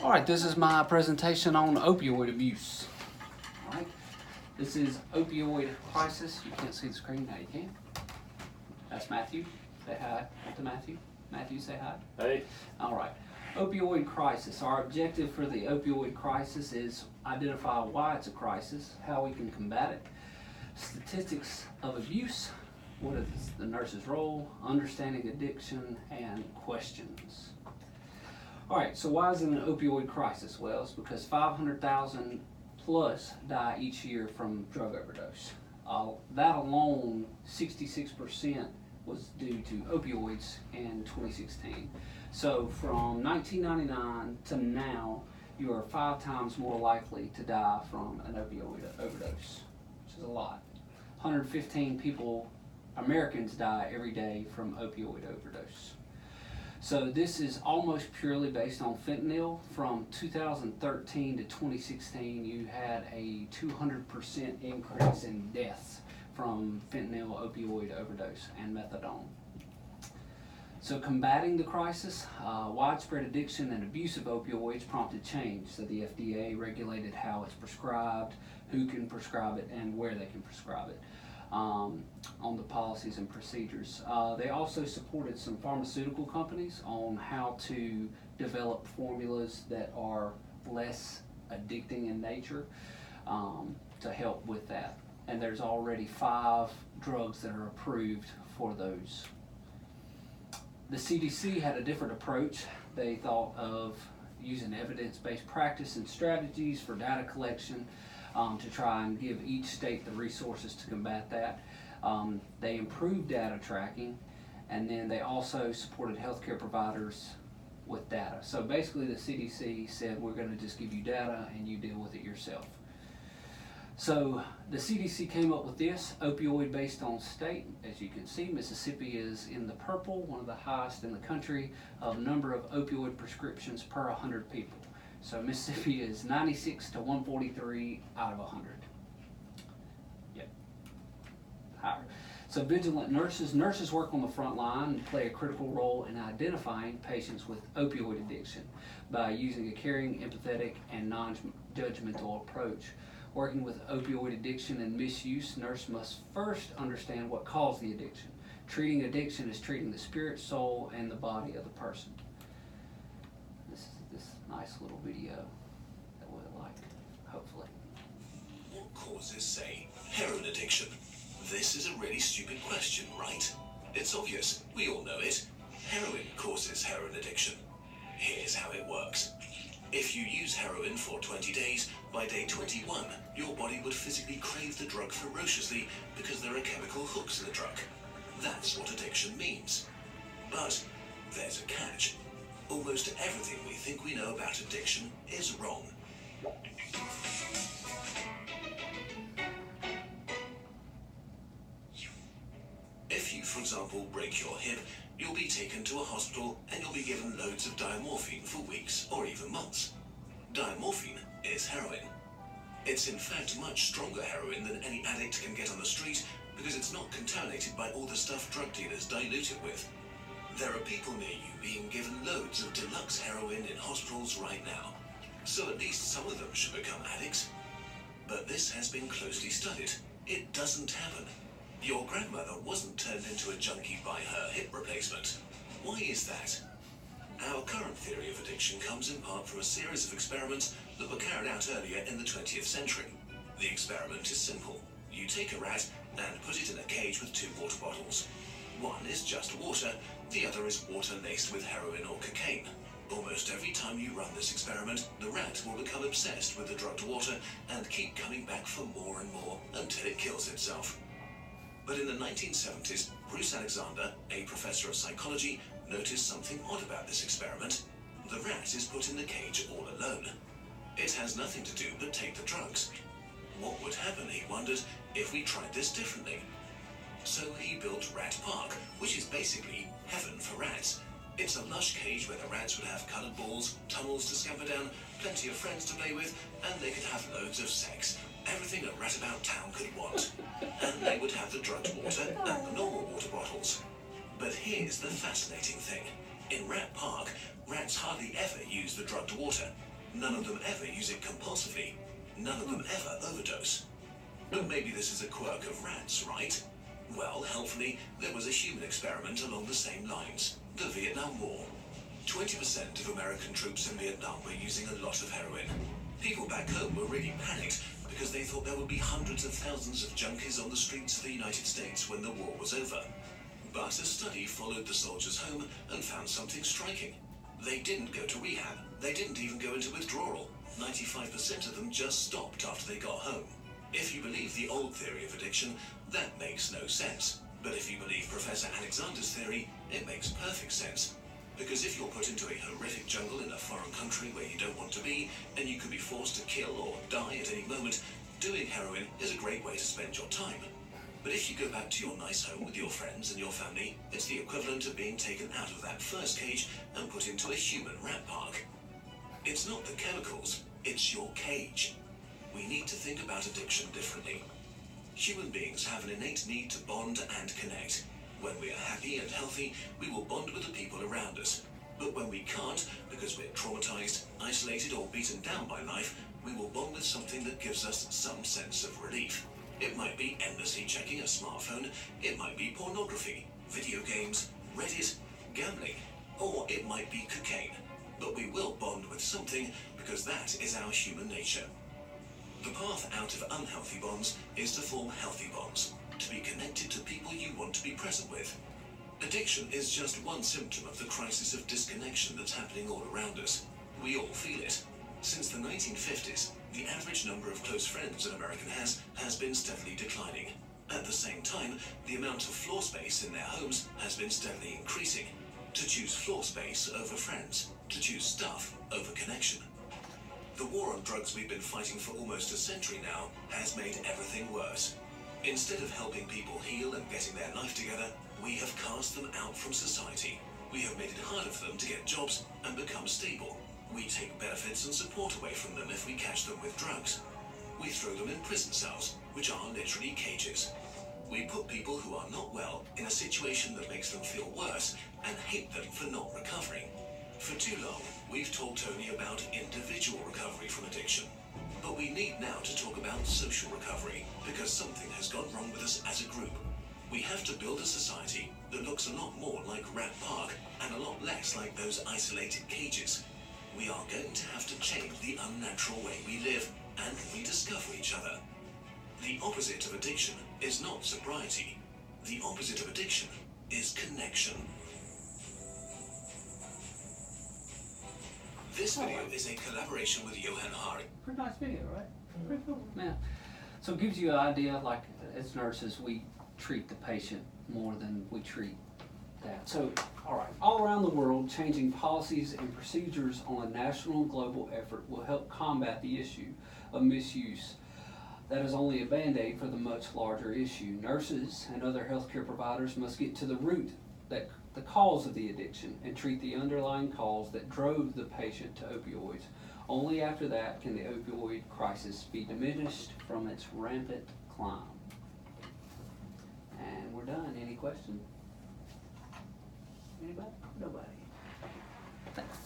All right, this is my presentation on opioid abuse. All right, this is Opioid Crisis. You can't see the screen, now you can. That's Matthew. Say hi to Matthew. Matthew, say hi. Hey. All right, Opioid Crisis. Our objective for the opioid crisis is identify why it's a crisis, how we can combat it, statistics of abuse, what is the nurse's role, understanding addiction, and questions. All right, so why is it an opioid crisis? Well, it's because 500,000 plus die each year from drug overdose. That alone, 66% was due to opioids in 2016. So from 1999 to now, you are 5 times more likely to die from an opioid overdose, which is a lot. 115 people, Americans, die every day from opioid overdose. So this is almost purely based on fentanyl. From 2013 to 2016, you had a 200% increase in deaths from fentanyl, opioid overdose, and methadone. So combating the crisis, widespread addiction and abuse of opioids prompted change. So the FDA regulated how it's prescribed, who can prescribe it, and where they can prescribe it. On the policies and procedures. They also supported some pharmaceutical companies on how to develop formulas that are less addicting in nature to help with that. And there's already 5 drugs that are approved for those. The CDC had a different approach. They thought of using evidence-based practice and strategies for data collection to try and give each state the resources to combat that. They improved data tracking, and then they also supported healthcare providers with data. So basically the CDC said, we're going to just give you data and you deal with it yourself. So the CDC came up with this, opioid based on state. As you can see, Mississippi is in the purple, one of the highest in the country of number of opioid prescriptions per 100 people. So Mississippi is 96 to 143 out of 100. Yep, higher. So vigilant nurses. Nurses work on the front line and play a critical role in identifying patients with opioid addiction by using a caring, empathetic, and non-judgmental approach. Working with opioid addiction and misuse, nurse must first understand what caused the addiction. Treating addiction is treating the spirit, soul, and the body of the person. This nice little video that we'll like, hopefully. What causes, say, heroin addiction? This is a really stupid question, right? It's obvious, we all know it. Heroin causes heroin addiction. Here's how it works. If you use heroin for 20 days, by day 21, your body would physically crave the drug ferociously because there are chemical hooks in the drug. That's what addiction means. But there's a catch. Almost everything we think we know about addiction is wrong. If you, for example, break your hip, you'll be taken to a hospital and you'll be given loads of diamorphine for weeks or even months. Diamorphine is heroin. It's in fact much stronger heroin than any addict can get on the street because it's not contaminated by all the stuff drug dealers dilute it with. There are people near you being given loads of deluxe heroin in hospitals right now, so at least some of them should become addicts. But this has been closely studied. It doesn't happen. Your grandmother wasn't turned into a junkie by her hip replacement. Why is that? Our current theory of addiction comes in part from a series of experiments that were carried out earlier in the 20th century. The experiment is simple. You take a rat and put it in a cage with 2 water bottles. One is just water, the other is water laced with heroin or cocaine. Almost every time you run this experiment, the rat will become obsessed with the drugged water and keep coming back for more and more until it kills itself. But in the 1970s, Bruce Alexander, a professor of psychology, noticed something odd about this experiment. The rat is put in the cage all alone. It has nothing to do but take the drugs. What would happen, he wondered, if we tried this differently? So he built Rat Park, which is basically heaven for rats. It's a lush cage where the rats would have coloured balls, tunnels to scamper down, plenty of friends to play with, and they could have loads of sex. Everything a rat about town could want. And they would have the drugged water and the normal water bottles. But here's the fascinating thing. In Rat Park, rats hardly ever use the drugged water. None of them ever use it compulsively. None of them ever overdose. But maybe this is a quirk of rats, right? Well, helpfully, there was a human experiment along the same lines. The Vietnam War. 20% of American troops in Vietnam were using a lot of heroin. People back home were really panicked because they thought there would be hundreds of thousands of junkies on the streets of the United States when the war was over. But a study followed the soldiers home and found something striking. They didn't go to rehab. They didn't even go into withdrawal. 95% of them just stopped after they got home. If you believe the old theory of addiction, that makes no sense. But if you believe Professor Alexander's theory, it makes perfect sense. Because if you're put into a horrific jungle in a foreign country where you don't want to be, and you could be forced to kill or die at any moment, doing heroin is a great way to spend your time. But if you go back to your nice home with your friends and your family, it's the equivalent of being taken out of that first cage and put into a human rat park. It's not the chemicals, it's your cage. We need to think about addiction differently. Human beings have an innate need to bond and connect. When we are happy and healthy, we will bond with the people around us. But when we can't, because we're traumatized, isolated, or beaten down by life, we will bond with something that gives us some sense of relief. It might be endlessly checking a smartphone, it might be pornography, video games, Reddit, gambling, or it might be cocaine. But we will bond with something because that is our human nature. The path out of unhealthy bonds is to form healthy bonds, to be connected to people you want to be present with. Addiction is just one symptom of the crisis of disconnection that's happening all around us. We all feel it. Since the 1950s, the average number of close friends an American has been steadily declining. At the same time, the amount of floor space in their homes has been steadily increasing. To choose floor space over friends, to choose stuff over connection. The war on drugs we've been fighting for almost a century now has made everything worse. Instead of helping people heal and getting their life together, we have cast them out from society. We have made it harder for them to get jobs and become stable. We take benefits and support away from them if we catch them with drugs. We throw them in prison cells, which are literally cages. We put people who are not well in a situation that makes them feel worse and hate them for not recovering. For too long, we've told Tony about individual recovery from addiction. But we need now to talk about social recovery, because something has gone wrong with us as a group. We have to build a society that looks a lot more like Rat Park and a lot less like those isolated cages. We are going to have to change the unnatural way we live and rediscover each other. The opposite of addiction is not sobriety. The opposite of addiction is connection. This video is a collaboration with Johan Hari. Pretty nice video, right? Pretty cool. Yeah. So it gives you an idea, like as nurses, we treat the patient more than we treat that. So, all right, all around the world, changing policies and procedures on a national and global effort will help combat the issue of misuse. That is only a band-aid for the much larger issue. Nurses and other healthcare providers must get to the root, that the cause of the addiction, and treat the underlying cause that drove the patient to opioids. Only after that can the opioid crisis be diminished from its rampant climb. And we're done. Any questions? Anybody? Nobody. Thanks.